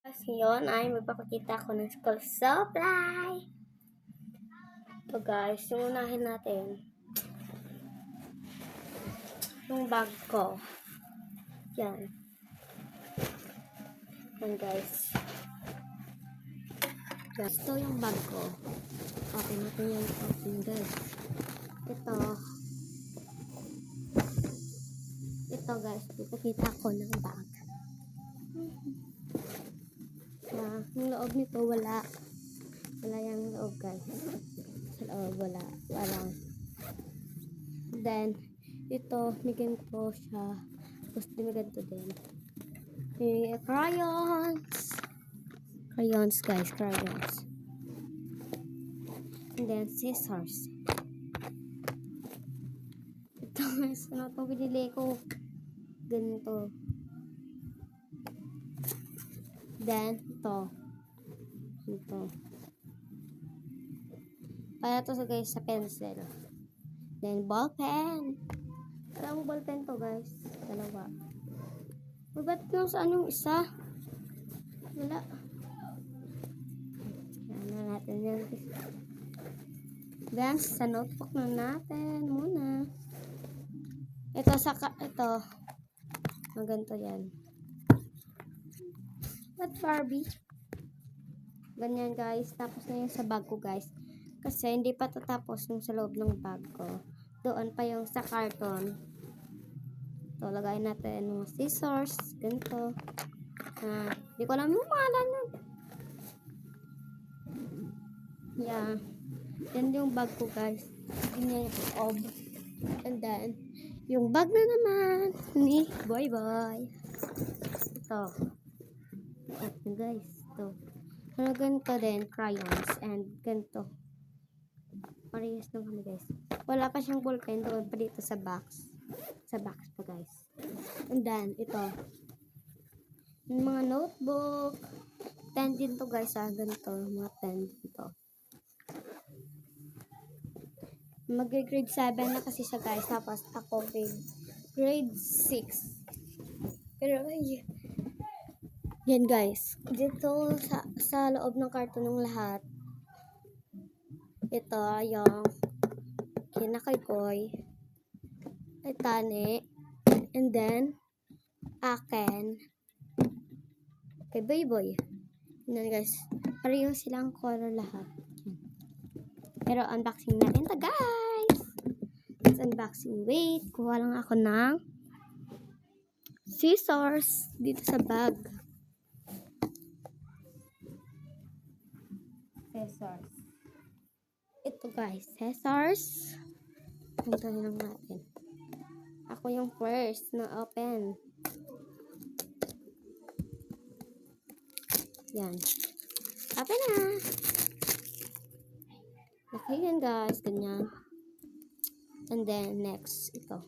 Ngayon ay magpapakita ako ng school supply. So guys, yung unahin natin yung bag ko. Yan. Yan guys. Ito yung bag ko. Okay natin yung open guys. Ito guys, ipakita ko ng bag. Yung loob nito wala yung loob guys. Sa loob wala. Then ito may ganito siya. Tapos may ganito din. May crayons guys, crayons. And then scissors. Ito guys, ano itong pinili ko? Ganito. Then ito. Para to guys sa pencil. Then ball pen. Dalawang ball pen to guys. Dalawa. Ba't yung saan yung isa? Wala. Yan na natin yan. Then sa notebook na natin muna. Ito. Ganito yan. What Barbie? Ganyan guys. Tapos na yung sa bag ko guys. Kasi hindi pa tatapos yung sa loob ng bag ko. Doon pa yung sa carton. Ito, lagay natin yung scissors. Ganito. Hindi ko alam yung pangalan nun. Yeah. Yan yung bag ko guys. Ganyan yung loob. And then, yung bag na naman ni Boy Boy. Ito. Ito guys. Ito. Ano ganito din, crayons. And ganito. Parehas lang kami guys. Wala pa siyang ballpen doon pa dito sa box. Sa box pa guys. And then, ito. Yung mga notebook. 10 din to guys ha. Ganito. Mga 10 dito. Mag-grade 7 na kasi siya guys. Tapos ako grade 6. Pero yan guys. Dito sa loob ng karton ng lahat. Ito yung kinakaykoy. Ay tani. And then akin. Kay Boy Boy. Yan guys. Pareho silang color lahat. Pero unboxing natin to guys. Let's unboxing. Wait. Kuha lang ako ng scissors dito sa bag. Scissors. Ito guys. Scissors. Puntahin lang natin. Ako yung first na open. Yan. Open na. Okay yan guys. Ganyan. And then next. Ito.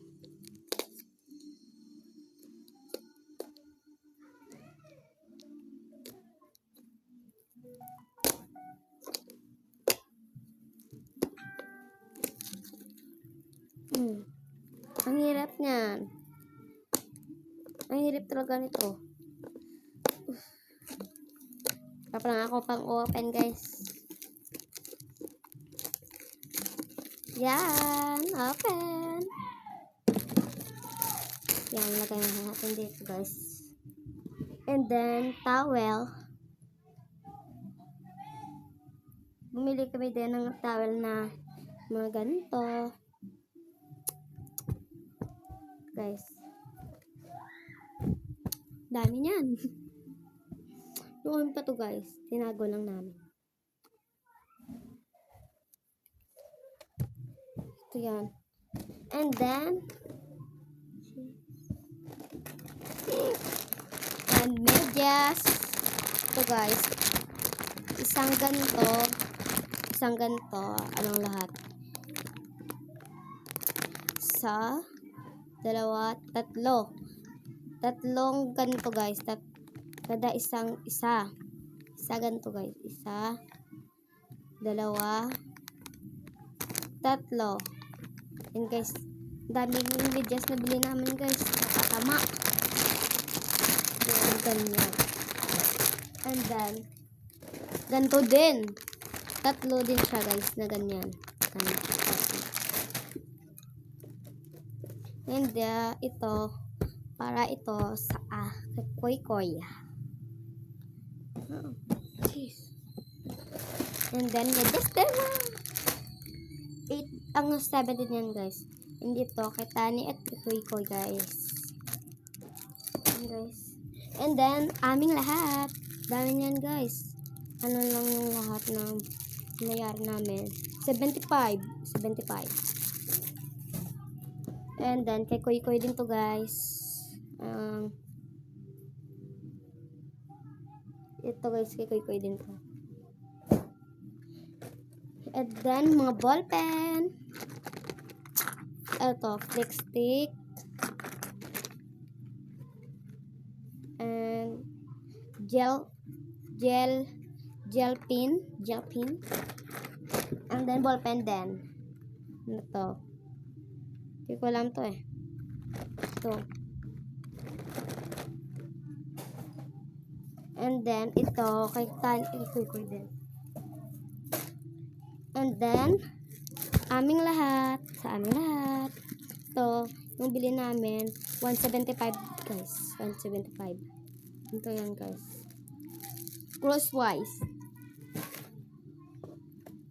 Ang hirap niyan. Ang hirap talaga nito. Papalang ako pang open guys. Yan. Open. Yan. Lagay natin dito guys. And then towel. Bumili kami din ng towel na mga ganito. Guys. Dami niyan. Noon pa to guys. Tinago lang namin. Ito yan. And then and medyas. Ito guys. Isang ganito. Anong lahat? Tatlong ganito guys. Kada isa ganito guys. 1, 2, 3. And guys, daming medyas na bili namin guys. Nakatama. Ganyan. And then, ganito din. Tatlo din siya guys na ganyan. And ito, para ito sa koy-koy. Oh, jeez. And then, may destema. 8, ang 7 din yan guys. Hindi to, kay Tani at koy-koy guys. And then, aming lahat. Dami niyan guys. Ano lang yung lahat ng nangyari namin. 75. And then, kay Koy-Koy din to guys. Ito guys, kay Koy-Koy din to. And then, mga ball pen. Ito, flick stick. And gel pin. And then, ball pen din. Ito. Hindi ko alam to eh. Ito. And then, ito, kay Koy din. And then, aming lahat. Sa aming lahat. Ito, yung bili namin, 175 guys. 175. Ito yan guys. Crosswise.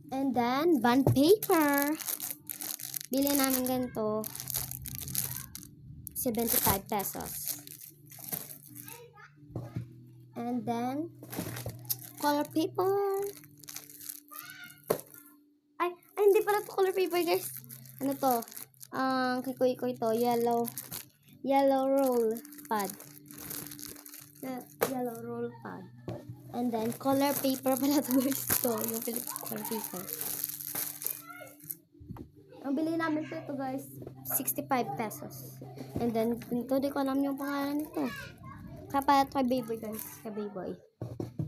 And then, bond paper. Bili namin ganito, 75 pesos. And then, color paper. Ay, hindi pala to color paper guys. Ano to? Kay Koy-Koy to, yellow roll pad. Yellow roll pad. And then, color paper pala to guys. Ito, yung color paper. Ang bili namin ito guys, 65 pesos. And then, ito, di ko alam yung pangalan nito. Kaya kay Baby guys, kay Baby.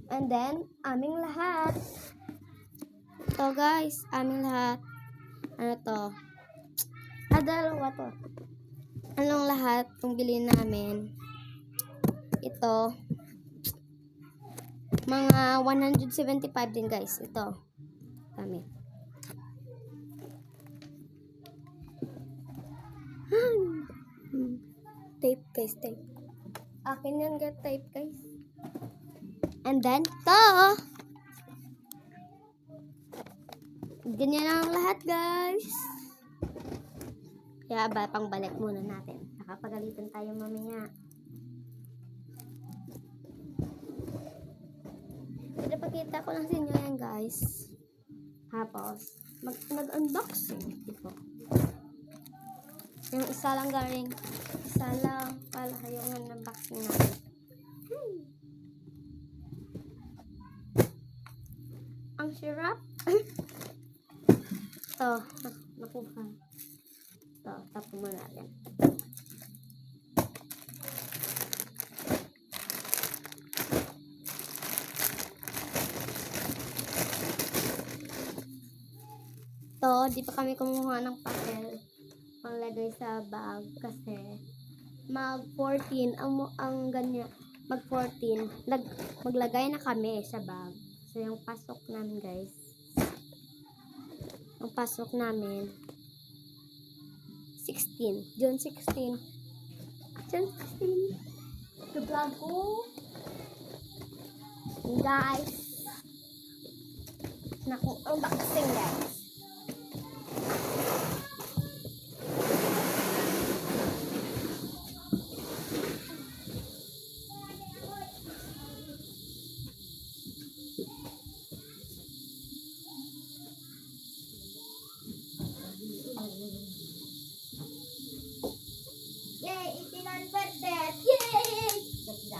And then, aming lahat. Ito guys, aming lahat. Ano to? Dalawa to. Anong lahat itong bilhin namin? Ito. Mga 175 din guys. Ito. Kami. Tape guys, tape. Akin yan get tape guys. And then, to. Ganyan ang lahat guys. Kaya pang balik muna natin. Nakapagalitan tayo mamaya. Pinapakita ko lang sa inyo yan guys. Tapos, nag-unboxing. Ito. Yung isa lang galing. Isa lang. Pala yung unboxing natin. Ang syrup. Ito. Nakuha. Ito. Tapos mo natin. Ito. Di pa kami kumuha ng papel. Panglagay sa bag. Kasi mag-14. Ang ganyan. Mag-14. Maglagay na kami sa bag. So, yung pasok namin, guys. Ang pasok namin, 16. June 16. June 16. Nag-vlog ko. Guys. Naku, unboxing, guys.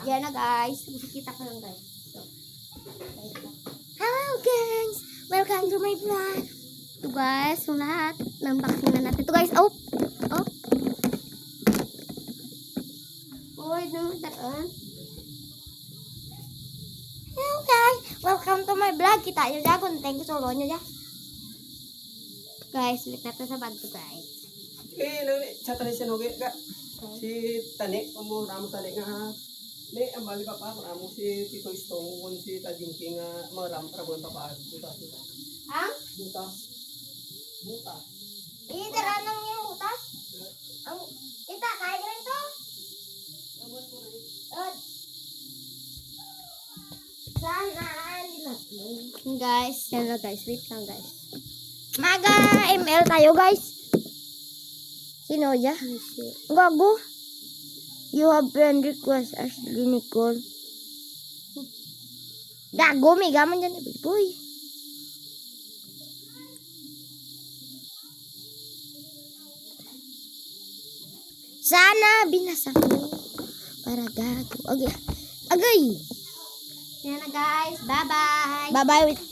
Yan na guys. Makikita ko lang guys. So, hello guys! Welcome to my vlog. Ito guys, yung lahat. Unboxing na natin. Ito guys. Oh! Oh! Uy, naman taon. Hello guys! Welcome to my vlog. Kita nyo dyan kung thank you solo nyo dyan. Guys, ulit natin sa bag to guys. Sa tani sinugi ka. Si tani, umura mo tani nga. May amali pa pa, amo si Tito Stong, kung si Tadinking, maram, rabon pa pa, butas. Ang? Butas. Butas. Itara nang yung butas? Ang, kita, kaya ka rin to? Sana guys, yan na guys. Wait lang guys. Maga ML tayo guys. Sino ya? Gago. You have friend request Ashley Nicole. Gago, may gaman dyan eh. Boy. Sana binasa ko para gago. Agay. Agay. Yan na guys. Bye-bye. Bye-bye with